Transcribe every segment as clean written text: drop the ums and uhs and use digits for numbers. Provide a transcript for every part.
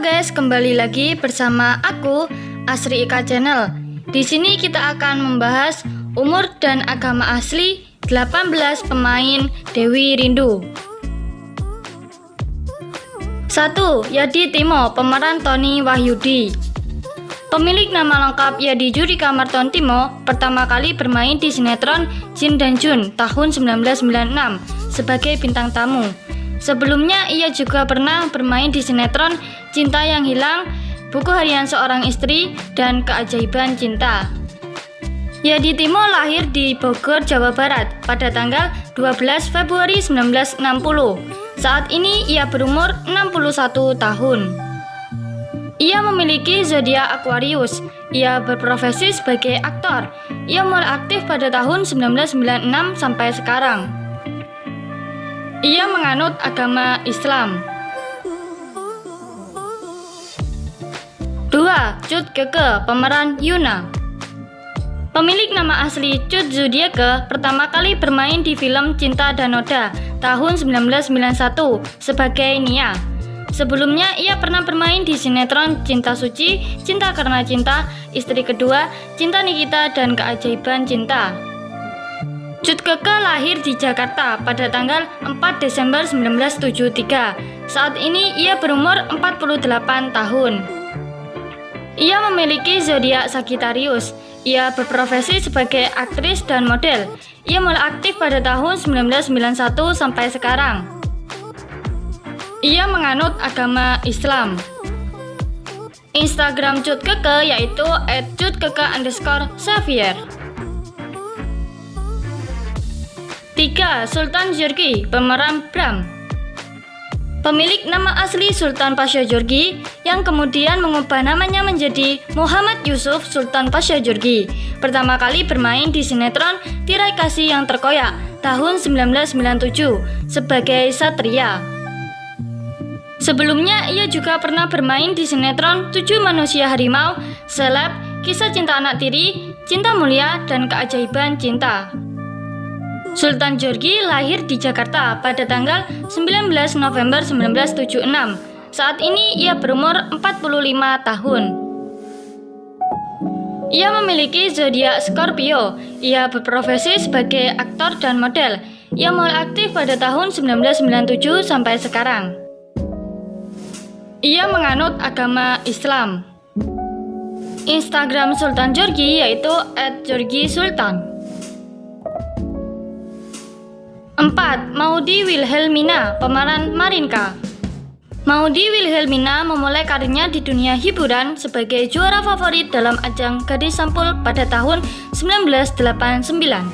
guys, kembali lagi bersama aku Asri Ika Channel. Di sini kita akan membahas umur dan agama asli 18 pemain Dewi Rindu. 1. Yadi Timo, pemeran Tony Wahyudi. Pemilik nama lengkap Yadi Jurika Marton Timo pertama kali bermain di sinetron Jin dan Jun tahun 1996 sebagai bintang tamu. Sebelumnya ia juga pernah bermain di sinetron Cinta yang Hilang, Buku Harian Seorang Istri, dan Keajaiban Cinta. Yadi Timo lahir di Bogor, Jawa Barat pada tanggal 12 Februari 1960. Saat ini ia berumur 61 tahun. Ia memiliki zodiak Aquarius. Ia berprofesi sebagai aktor. Ia mulai aktif pada tahun 1996 sampai sekarang. Ia menganut agama Islam. 2. Cut Keke, pemeran Yuna. Pemilik nama asli Cut Zudiake pertama kali bermain di film Cinta dan Noda tahun 1991 sebagai Nia. Sebelumnya ia pernah bermain di sinetron Cinta Suci, Cinta Karena Cinta, Istri Kedua, Cinta Nikita, dan Keajaiban Cinta. Cut Keke lahir di Jakarta pada tanggal 4 Desember 1973. Saat ini ia berumur 48 tahun. Ia memiliki zodiak Sagittarius. Ia berprofesi sebagai aktris dan model. Ia mulai aktif pada tahun 1991 sampai sekarang. Ia menganut agama Islam. Instagram Cut Keke yaitu @cutkeke_Xavier. 3. Sultan Djorghi, pemeran Bram. Pemilik nama asli Sultan Pasha Djorghi yang kemudian mengubah namanya menjadi Muhammad Yusuf Sultan Pasha Djorghi pertama kali bermain di sinetron Tirai Kasih Yang Terkoyak tahun 1997 sebagai Satria. Sebelumnya ia juga pernah bermain di sinetron 7 Manusia Harimau, Seleb, Kisah Cinta Anak Tiri, Cinta Mulia, dan Keajaiban Cinta. Sultan Djorghi lahir di Jakarta pada tanggal 19 November 1976. Saat ini ia berumur 45 tahun. Ia memiliki zodiak Scorpio. Ia berprofesi sebagai aktor dan model. Ia mulai aktif pada tahun 1997 sampai sekarang. Ia menganut agama Islam. Instagram Sultan Djorghi yaitu @djorghisultan. 4. Maudy Wilhelmina, pemeran Marinka. Maudy Wilhelmina memulai karirnya di dunia hiburan sebagai juara favorit dalam ajang Gadis Sampul pada tahun 1989.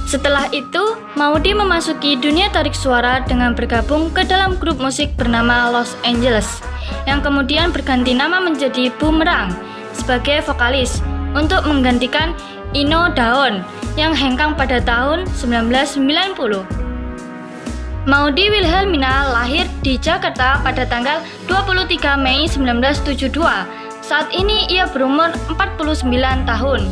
Setelah itu, Maudy memasuki dunia tarik suara dengan bergabung ke dalam grup musik bernama Los Angeles, yang kemudian berganti nama menjadi Boomerang sebagai vokalis untuk menggantikan Ino Daon yang hengkang pada tahun 1990. Maudy Wilhelmina lahir di Jakarta pada tanggal 23 Mei 1972. Saat ini ia berumur 49 tahun.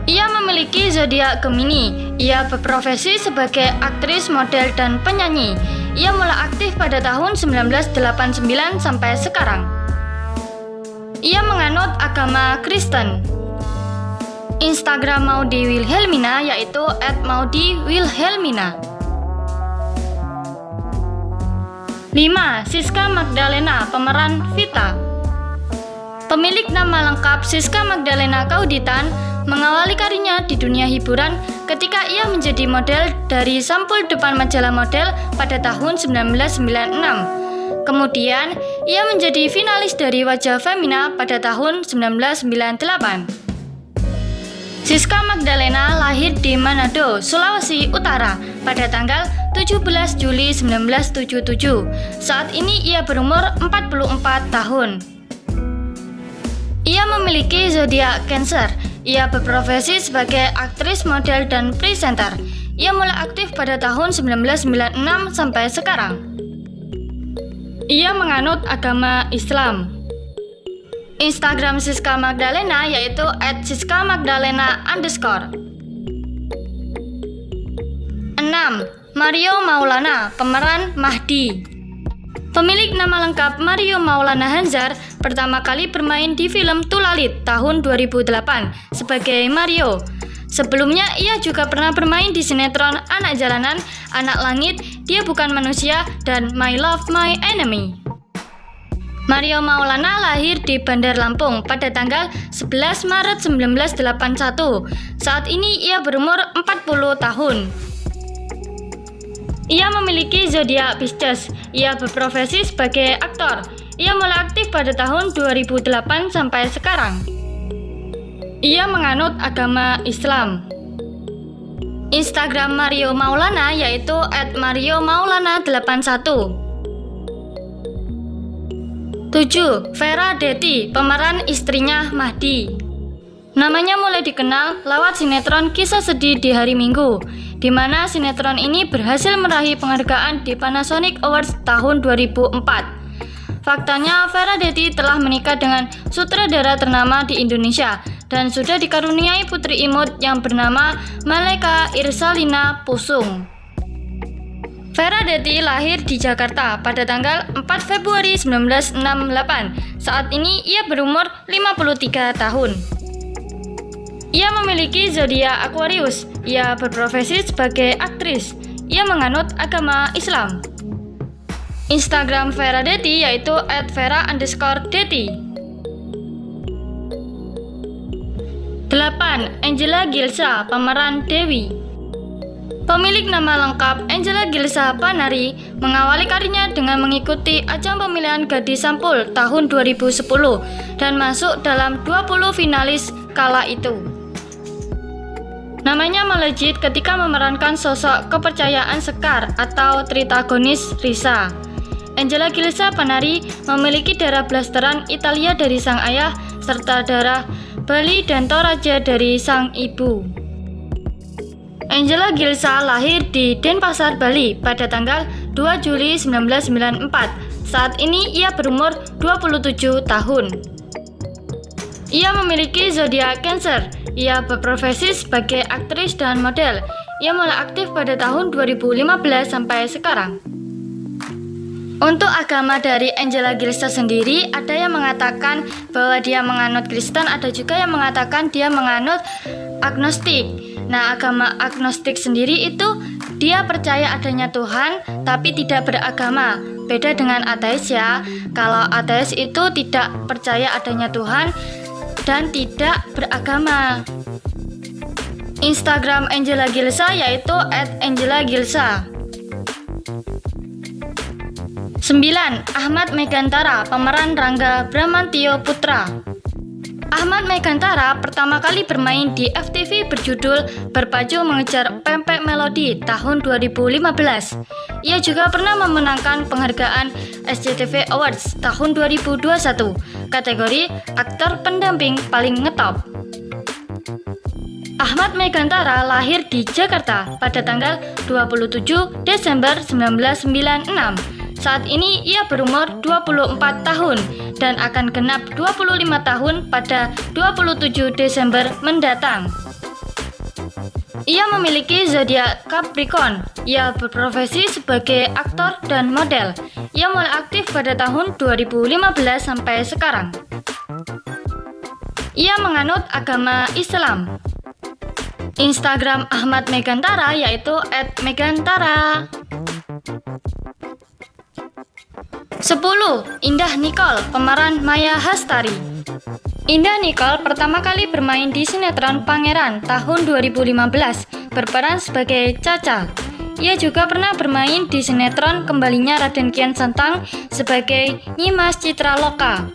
Ia memiliki zodiak Gemini. Ia berprofesi sebagai aktris, model, dan penyanyi. Ia mulai aktif pada tahun 1989 sampai sekarang. Ia menganut agama Kristen. Instagram Maudy Wilhelmina yaitu @maudy_wilhelmina. 5. Siska Magdalena, pemeran Vita. Pemilik nama lengkap Siska Magdalena Kauditan mengawali karirnya di dunia hiburan ketika ia menjadi model dari sampul depan majalah model pada tahun 1996. Kemudian, ia menjadi finalis dari Wajah Femina pada tahun 1998. Siska Magdalena lahir di Manado, Sulawesi Utara pada tanggal 17 Juli 1977. Saat ini ia berumur 44 tahun. Ia memiliki zodiak Cancer. Ia berprofesi sebagai aktris, model, dan presenter. Ia mulai aktif pada tahun 1996 sampai sekarang. Ia menganut agama Islam. Instagram Siska Magdalena yaitu @siska_magdalena_. 6. Mario Maulana, pemeran Mahdi. Pemilik nama lengkap Mario Maulana Hanzar pertama kali bermain di film Tulalit tahun 2008 sebagai Mario. Sebelumnya ia juga pernah bermain di sinetron Anak Jalanan, Anak Langit, Dia Bukan Manusia, dan My Love My Enemy. Mario Maulana lahir di Bandar Lampung pada tanggal 11 Maret 1981. Saat ini ia berumur 40 tahun. Ia memiliki zodiak Pisces. Ia berprofesi sebagai aktor. Ia mulai aktif pada tahun 2008 sampai sekarang. Ia menganut agama Islam. Instagram Mario Maulana yaitu @MarioMaulana81. 7. Vera Detti, pemeran istrinya Mahdi. Namanya mulai dikenal lewat sinetron Kisah Sedih di Hari Minggu, di mana sinetron ini berhasil meraih penghargaan di Panasonic Awards tahun 2004. Faktanya, Vera Detti telah menikah dengan sutradara ternama di Indonesia dan sudah dikaruniai putri imut yang bernama Malaika Irsalina Pusung. Vera Detti lahir di Jakarta pada tanggal 4 Februari 1968. Saat ini ia berumur 53 tahun. Ia memiliki zodiak Aquarius. Ia berprofesi sebagai aktris. Ia menganut agama Islam. Instagram Vera Detti yaitu @vera_detti. 8. Angela Gilsa, pemeran Dewi. Pemilik nama lengkap Angela Gilsa Panari mengawali karirnya dengan mengikuti ajang pemilihan Gadis Sampul tahun 2010 dan masuk dalam 20 finalis kala itu. Namanya melejit ketika memerankan sosok kepercayaan Sekar atau tritagonis Risa. Angela Gilsa Panari memiliki darah blasteran Italia dari sang ayah serta darah Bali dan Toraja dari sang ibu. Angela Gilsa lahir di Denpasar, Bali pada tanggal 2 Juli 1994. Saat ini ia berumur 27 tahun. Ia memiliki zodiak Cancer. Ia berprofesi sebagai aktris dan model. Ia mulai aktif pada tahun 2015 sampai sekarang. Untuk agama dari Angela Gilsa sendiri, ada yang mengatakan bahwa dia menganut Kristen, ada juga yang mengatakan dia menganut agnostik. Nah, agama agnostik sendiri itu dia percaya adanya Tuhan tapi tidak beragama. Beda dengan ateis ya. Kalau ateis itu tidak percaya adanya Tuhan dan tidak beragama. Instagram Angela Gilsa yaitu @AngelaGilsa. 9. Ahmad Megantara, pemeran Rangga Bramantio Putra. Ahmad Megantara pertama kali bermain di FTV berjudul Berpacu Mengejar Pempek Melodi tahun 2015. Ia juga pernah memenangkan penghargaan SCTV Awards tahun 2021, kategori aktor pendamping paling ngetop. Ahmad Megantara lahir di Jakarta pada tanggal 27 Desember 1996. Saat ini ia berumur 24 tahun dan akan genap 25 tahun pada 27 Desember mendatang. Ia memiliki zodiak Capricorn. Ia berprofesi sebagai aktor dan model. Ia mulai aktif pada tahun 2015 sampai sekarang. Ia menganut agama Islam. Instagram Ahmad Megantara yaitu @megantara. 10. Indah Nicole, pemeran Maya Hastari. Indah Nicole pertama kali bermain di sinetron Pangeran tahun 2015, berperan sebagai Caca. Ia juga pernah bermain di sinetron Kembalinya Raden Kian Santang sebagai Nyimas Citraloka.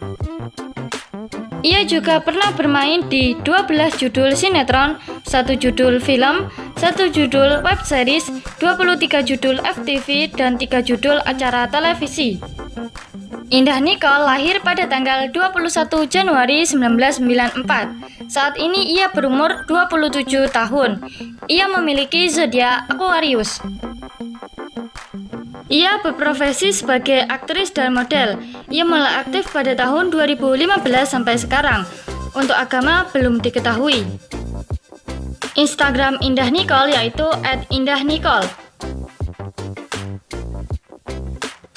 Ia juga pernah bermain di 12 judul sinetron, 1 judul film, 1 judul web series, 23 judul FTV, dan 3 judul acara televisi. Indah Nicole lahir pada tanggal 21 Januari 1994. Saat ini ia berumur 27 tahun. Ia memiliki zodiak Aquarius. Ia berprofesi sebagai aktris dan model. Ia mulai aktif pada tahun 2015 sampai sekarang. Untuk agama belum diketahui. Instagram Indah Nicole yaitu @indahnicole.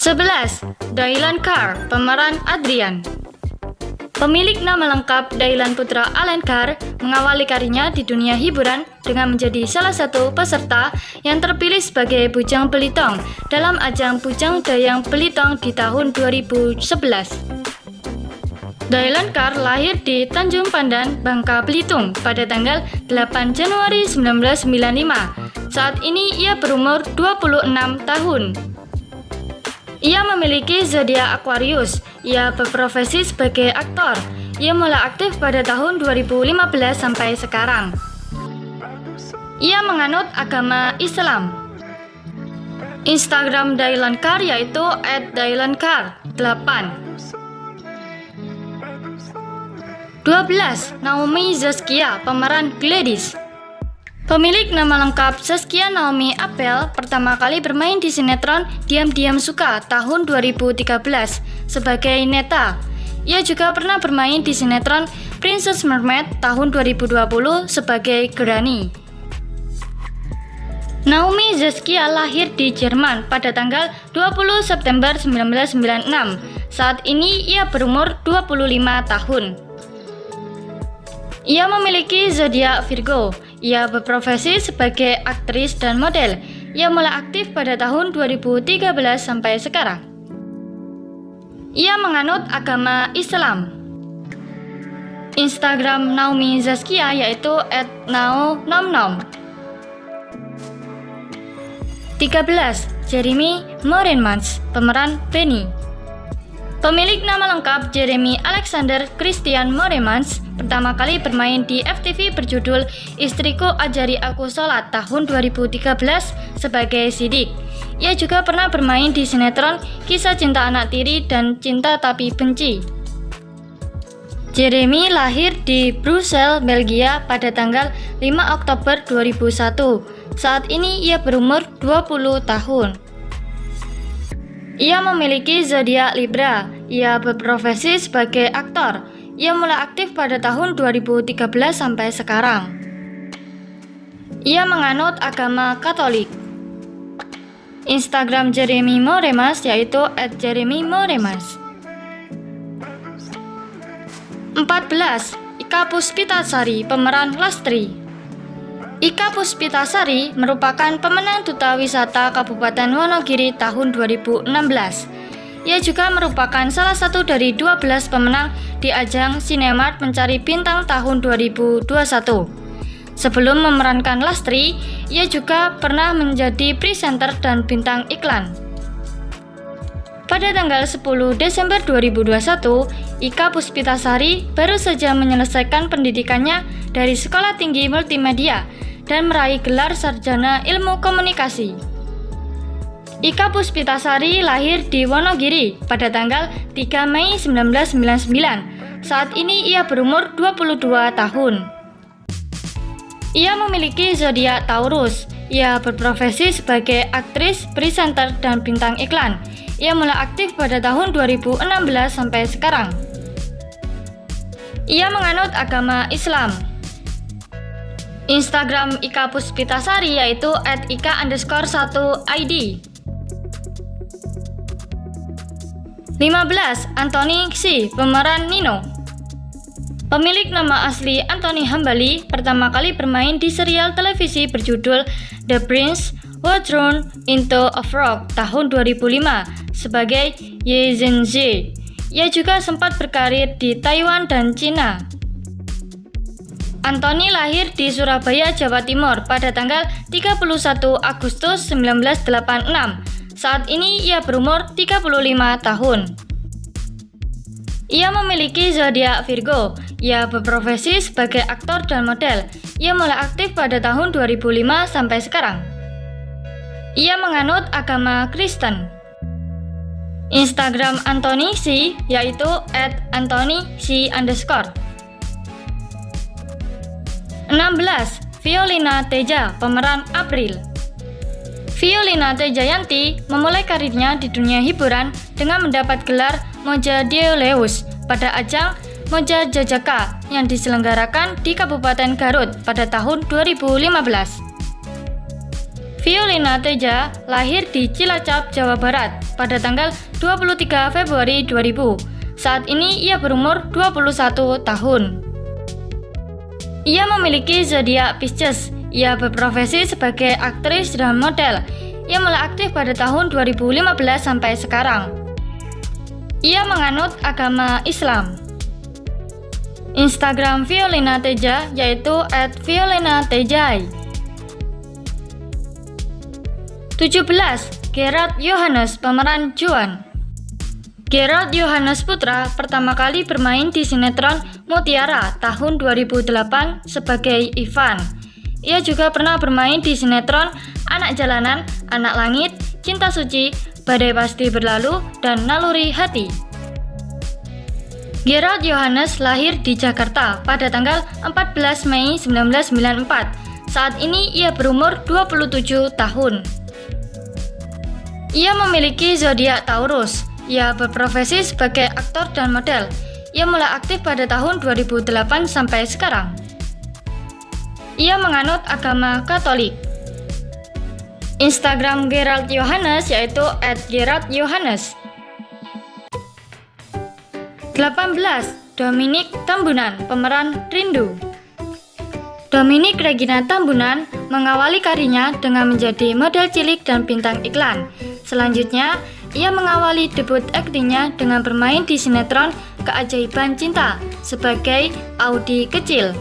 11. Dailan Carr, pemeran Adrian. Pemilik nama lengkap Dailan Putra Alencar mengawali karirnya di dunia hiburan dengan menjadi salah satu peserta yang terpilih sebagai Bujang Belitung dalam ajang Bujang Dayang Belitung di tahun 2011. Dailan Carr lahir di Tanjung Pandan, Bangka Belitung pada tanggal 8 Januari 1995. Saat ini ia berumur 26 tahun. Ia memiliki zodiak Aquarius. Ia berprofesi sebagai aktor. Ia mulai aktif pada tahun 2015 sampai sekarang. Ia menganut agama Islam. Instagram Dailan Carr yaitu @dailancarr8. 12. Naomi Zaskia, pemeran Gladys. Pemilik nama lengkap Zaskia Naomi Appel pertama kali bermain di sinetron Diam-Diam Suka tahun 2013 sebagai Neta. Ia juga pernah bermain di sinetron Princess Mermaid tahun 2020 sebagai Granny. Naomi Zaskia lahir di Jerman pada tanggal 20 September 1996. Saat ini ia berumur 25 tahun. Ia memiliki zodiak Virgo. Ia berprofesi sebagai aktris dan model. Ia mulai aktif pada tahun 2013 sampai sekarang. Ia menganut agama Islam. Instagram Naomi Zaskia yaitu @naonomnom. 13. Jeremy Morenmans, pemeran Benny. Pemilik nama lengkap Jeremy Alexander Christian Morenmans pertama kali bermain di FTV berjudul Istriku Ajari Aku Sholat tahun 2013 sebagai Sidik. Ia juga pernah bermain di sinetron Kisah Cinta Anak Tiri dan Cinta Tapi Benci. Jeremy lahir di Brussels, Belgia pada tanggal 5 Oktober 2001. Saat ini ia berumur 20 tahun. Ia memiliki zodiak Libra. Ia berprofesi sebagai aktor. Ia mulai aktif pada tahun 2013 sampai sekarang. Ia menganut agama Katolik. Instagram Jeremy Morenmans yaitu @jeremymorenmans. 14. Ika Puspitasari, pemeran Lastri. Ika Puspitasari merupakan pemenang Duta Wisata Kabupaten Wonogiri tahun 2016. Ia juga merupakan salah satu dari 12 pemenang di ajang Cinemark Mencari Bintang tahun 2021. Sebelum memerankan Lastri, ia juga pernah menjadi presenter dan bintang iklan. Pada tanggal 10 Desember 2021, Ika Puspitasari baru saja menyelesaikan pendidikannya dari Sekolah Tinggi Multimedia dan meraih gelar sarjana ilmu komunikasi. Ika Puspitasari lahir di Wonogiri pada tanggal 3 Mei 1999. Saat ini ia berumur 22 tahun. Ia memiliki zodiak Taurus. Ia berprofesi sebagai aktris, presenter, dan bintang iklan. Ia mulai aktif pada tahun 2016 sampai sekarang. Ia menganut agama Islam. Instagram Ika Puspitasari yaitu @ika_1id. 15. Anthony Xie, pemeran Nino. Pemilik nama asli Anthony Hambali pertama kali bermain di serial televisi berjudul The Prince Who Thrown Into a Frog tahun 2005 sebagai Ye Zhenjie. Ia juga sempat berkarir di Taiwan dan Cina. Anthony lahir di Surabaya, Jawa Timur pada tanggal 31 Agustus 1986. Saat ini ia berumur 35 tahun. Ia memiliki zodiak Virgo. Ia berprofesi sebagai aktor dan model. Ia mulai aktif pada tahun 2005 sampai sekarang. Ia menganut agama Kristen. Instagram Anthony Xie yaitu @anthonyxie_. 16. Violina Teja, pemeran April. Violina Tejayanti memulai karirnya di dunia hiburan dengan mendapat gelar Moja Dioleus pada ajang Moja Jajaka yang diselenggarakan di Kabupaten Garut pada tahun 2015. Violina Teja lahir di Cilacap, Jawa Barat pada tanggal 23 Februari 2000. Saat ini ia berumur 21 tahun. Ia memiliki zodiak Pisces. Ia berprofesi sebagai aktris dan model. Ia mulai aktif pada tahun 2015 sampai sekarang. Ia menganut agama Islam. Instagram Violina Teja yaitu @violinatejai. 17. Gerard Johannes, pemeran Joan. Gerard Johannes Putra pertama kali bermain di sinetron Mutiara tahun 2008 sebagai Ivan. Ia juga pernah bermain di sinetron Anak Jalanan, Anak Langit, Cinta Suci, Badai Pasti Berlalu, dan Naluri Hati. Gerard Johannes lahir di Jakarta pada tanggal 14 Mei 1994. Saat ini ia berumur 27 tahun. Ia memiliki zodiak Taurus. Ia berprofesi sebagai aktor dan model. Ia mulai aktif pada tahun 2008 sampai sekarang. Ia menganut agama Katolik. Instagram Gerard Johannes yaitu @gerardjohannes. 18. Dominic Tambunan, pemeran Rindu. Dominic Regina Tambunan mengawali karirnya dengan menjadi model cilik dan bintang iklan. Selanjutnya, ia mengawali debut aktingnya dengan bermain di sinetron Keajaiban Cinta sebagai Audi Kecil.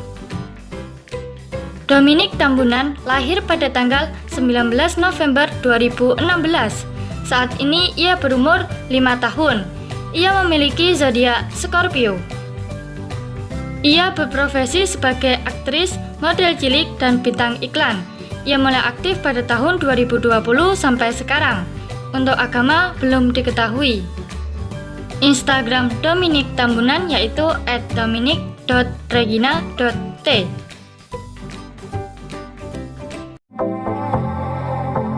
Dominic Tambunan lahir pada tanggal 19 November 2016. Saat ini ia berumur 5 tahun. Ia memiliki zodiak Scorpio. Ia berprofesi sebagai aktris, model cilik, dan bintang iklan. Ia mulai aktif pada tahun 2020 sampai sekarang. Untuk agama belum diketahui. Instagram Dominic Tambunan yaitu @dominic.regina.t.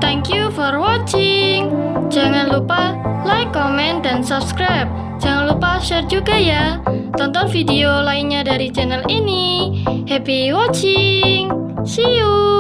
Thank you for watching. Jangan lupa like, comment, dan subscribe. Jangan lupa share juga ya. Tonton video lainnya dari channel ini. Happy watching. See you.